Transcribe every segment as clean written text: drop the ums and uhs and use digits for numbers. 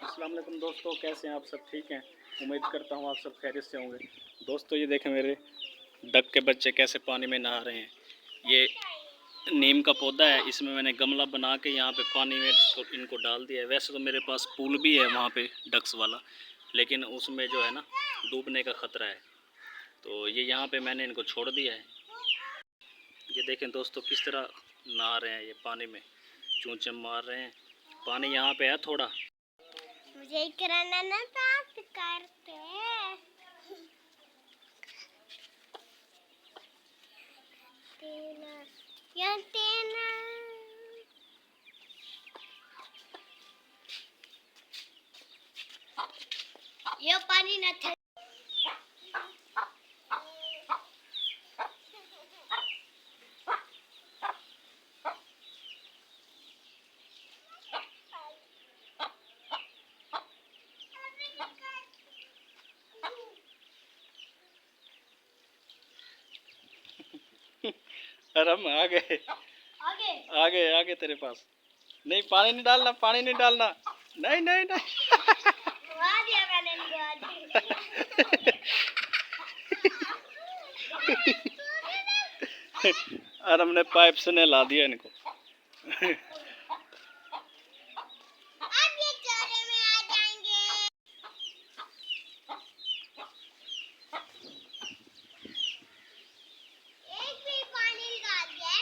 अस्सलाम वालेकुम दोस्तों, कैसे हैं आप सब? ठीक हैं, उम्मीद करता हूँ आप सब खैरियत से होंगे। दोस्तों ये देखें मेरे डक के बच्चे कैसे पानी में नहा रहे हैं। ये नीम का पौधा है, इसमें मैंने गमला बना के यहाँ पे पानी में इनको डाल दिया है। वैसे तो मेरे पास पूल भी है वहाँ पे डक्स वाला, लेकिन उसमें जो है ना डूबने का ख़तरा है, तो ये यहाँ पे मैंने इनको छोड़ दिया है। ये देखें दोस्तों किस तरह नहा रहे हैं, ये पानी में चूंचे मार रहे हैं। पानी यहाँ पे है थोड़ा। मुझे कराना ना साफ करते तेना या तेना ये पानी ना थे। अरे हम आ गए आगे तेरे पास। नहीं पानी नहीं डालना, पानी नहीं डालना। नहीं नहीं नहीं दिया मैंने इनको और हमने पाइप से नहला दिया इनको। अब ये चोरे में आ जाएंगे। एक भी पानी निकाल दे।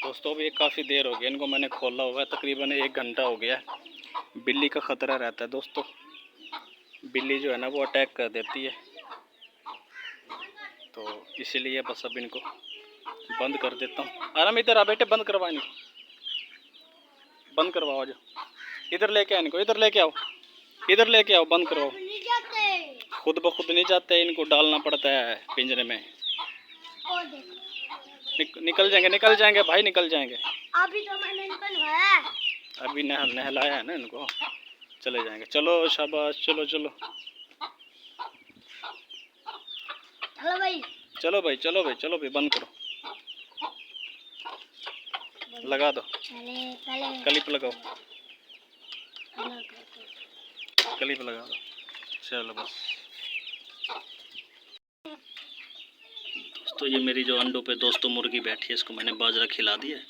दोस्तों अभी काफ़ी देर हो गई, इनको मैंने खोला हुआ है, तकरीबन 1 घंटा हो गया है। बिल्ली का ख़तरा रहता है दोस्तों, बिल्ली जो है ना वो अटैक कर देती है, तो इसीलिए बस अब इनको बंद कर देता हूँ। आराम इधर आ बेटे, बंद करवा इनको, बंद करवाओ। जो इधर लेके आओ इनको, इधर लेके आओ, इधर लेके आओ, बंद करवाओ। खुद ब खुद नहीं जाते, इनको डालना पड़ता है पिंजरे में। निकल जाएंगे भाई, निकल जाएंगे। अभी तो मैंने इनको नहलाया। अभी नहलाया है ना इनको, चले जाएंगे। चलो शाबाश, चलो चलो चलो भाई, चलो भाई, चलो भाई, चलो भाई, बंद करो, लगा दो, क्लिप लगाओ, क्लिप लगा दो। चलो बस दोस्तों, ये मेरी जो अंडों पे दोस्तों मुर्गी बैठी है, इसको मैंने बाजरा खिला दिया है।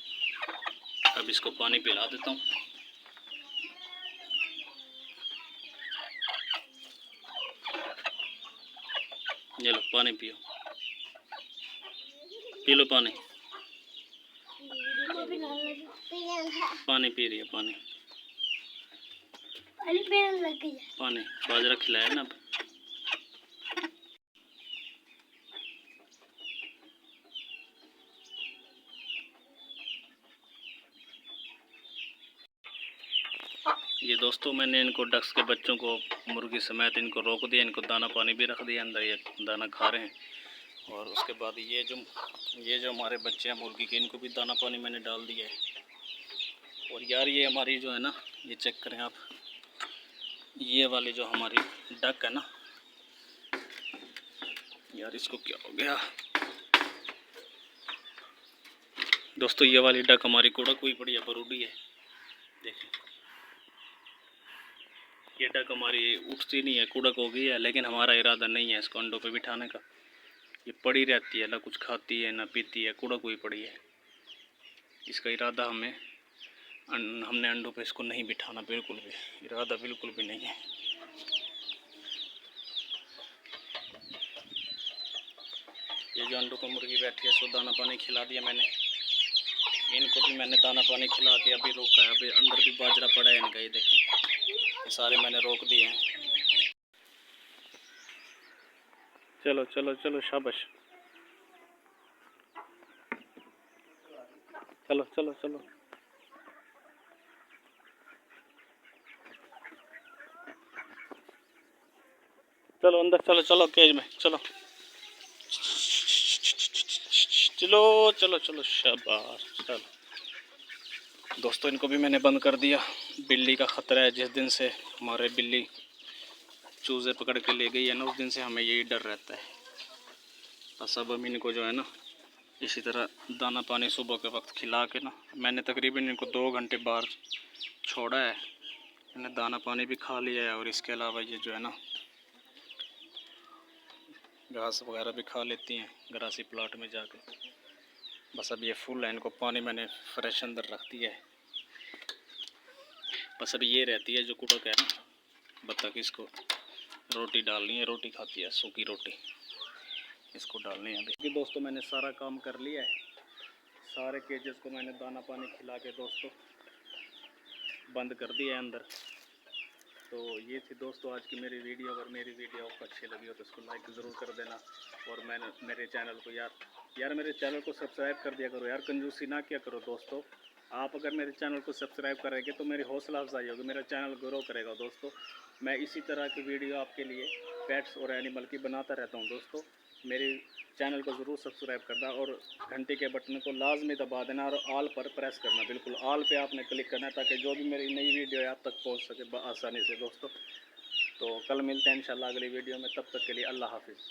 अब इसको पानी पिला देता हूँ। ये लो पानी पियो, पी लो पानी, पानी पी रही है, पानी पानी बाजरा खिलाया ना। अब ये दोस्तों मैंने इनको डक्स के बच्चों को मुर्गी समेत इनको रोक दिया, इनको दाना पानी भी रख दिया अंदर, ये दाना खा रहे हैं। और उसके बाद ये जो हमारे बच्चे हैं मुर्गी के, इनको भी दाना पानी मैंने डाल दिया है। और यार ये हमारी जो है ना, ये चेक करें आप, ये वाली जो हमारी डक है ना यार, इसको क्या हो गया दोस्तों, ये वाली डक हमारी कुड़क हुई पड़ी है, बरूडी है। देखें ये डक हमारी उठती नहीं है, कुड़क हो गई है, लेकिन हमारा इरादा नहीं है इसको अंडों पे बिठाने का। ये पड़ी रहती है, ना कुछ खाती है ना पीती है, कुड़क हुई पड़ी है। इसका इरादा हमने अंडों पे इसको नहीं बिठाना, बिल्कुल भी इरादा बिल्कुल भी नहीं है। ये जो अंडों को मुर्गी बैठी है, इसको दाना पानी खिला दिया मैंने, इनको भी मैंने दाना पानी खिला के अभी रोका है। अभी अंदर भी बाजरा पड़ा है इनका, ये देखें, ये सारे मैंने रोक दिए हैं। चलो चलो चलो शाबाश, चलो चलो चलो चलो अंदर, चलो चलो केज में, चलो चलो चलो चलो शाबाश। चलो दोस्तों, इनको भी मैंने बंद कर दिया। बिल्ली का ख़तरा है, जिस दिन से हमारे बिल्ली चूज़े पकड़ के ले गई है ना, उस दिन से हमें यही डर रहता है। बस अब हम इनको जो है ना इसी तरह दाना पानी सुबह के वक्त खिला के ना, मैंने तकरीबन इनको 2 घंटे बाहर छोड़ा है। इन्हें दाना पानी भी खा लिया है और इसके अलावा ये जो है ना घास वगैरह भी खा लेती हैं ग्रासी प्लाट में जाके। बस अब ये फुल है, इनको पानी मैंने फ्रेश अंदर रख दिया है। बस अब ये रहती है जो कुड़क है ना बत्तख, इसको रोटी डालनी है, रोटी खाती है सूखी रोटी, इसको डालनी है अभी। दोस्तों मैंने सारा काम कर लिया है, सारे केजेस को मैंने दाना पानी खिला के दोस्तों बंद कर दिया है अंदर। तो ये थी दोस्तों आज की मेरी वीडियो। अगर मेरी वीडियो आपको अच्छी लगी हो तो इसको लाइक ज़रूर कर देना। और मेरे चैनल को यार मेरे चैनल को सब्सक्राइब कर दिया करो यार, कंजूसी ना किया करो दोस्तों। आप अगर मेरे चैनल को सब्सक्राइब करेंगे तो मेरी हौसला अफजाई होगी, मेरा चैनल ग्रो करेगा दोस्तों। मैं इसी तरह की वीडियो आपके लिए पेट्स और एनिमल की बनाता रहता हूँ दोस्तों। मेरे चैनल को ज़रूर सब्सक्राइब करना और घंटी के बटन को लाजमी दबा देना और ऑल पर प्रेस करना, बिल्कुल ऑल पे आपने क्लिक करना है ताकि जो भी मेरी नई वीडियो है आप तक पहुंच सके आसानी से दोस्तों। तो कल मिलते हैं इंशाल्लाह अगली वीडियो में, तब तक के लिए अल्लाह हाफिज़।